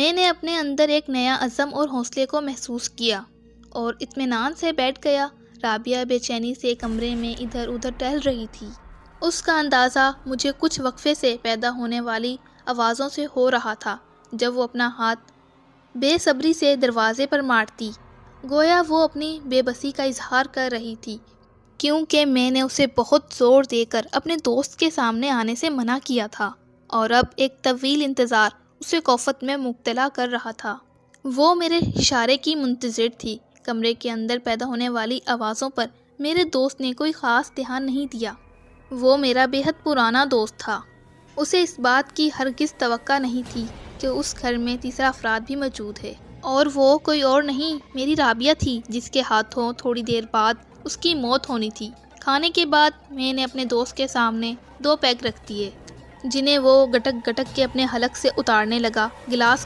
میں نے اپنے اندر ایک نیا عزم اور حوصلے کو محسوس کیا اور اطمینان سے بیٹھ گیا۔ رابعہ بے چینی سے کمرے میں ادھر ادھر ٹہل رہی تھی۔ اس کا اندازہ مجھے کچھ وقفے سے پیدا ہونے والی آوازوں سے ہو رہا تھا۔ جب وہ اپنا ہاتھ بے صبری سے دروازے پر مارتی، گویا وہ اپنی بے بسی کا اظہار کر رہی تھی، کیونکہ میں نے اسے بہت زور دے کر اپنے دوست کے سامنے آنے سے منع کیا تھا، اور اب ایک طویل انتظار اسے کوفت میں مبتلا کر رہا تھا۔ وہ میرے اشارے کی منتظر تھی۔ کمرے کے اندر پیدا ہونے والی آوازوں پر میرے دوست نے کوئی خاص دھیان نہیں دیا۔ وہ میرا بے حد پرانا دوست تھا۔ اسے اس بات کی ہرگز توقع نہیں تھی کہ اس گھر میں تیسرا افراد بھی موجود ہے، اور وہ کوئی اور نہیں، میری رابعہ تھی، جس کے ہاتھوں تھوڑی دیر بعد اس کی موت ہونی تھی۔ کھانے کے بعد میں نے اپنے دوست کے سامنے 2 پیگ رکھ دیے، جنہیں وہ گٹک گٹک کے اپنے حلق سے اتارنے لگا۔ گلاس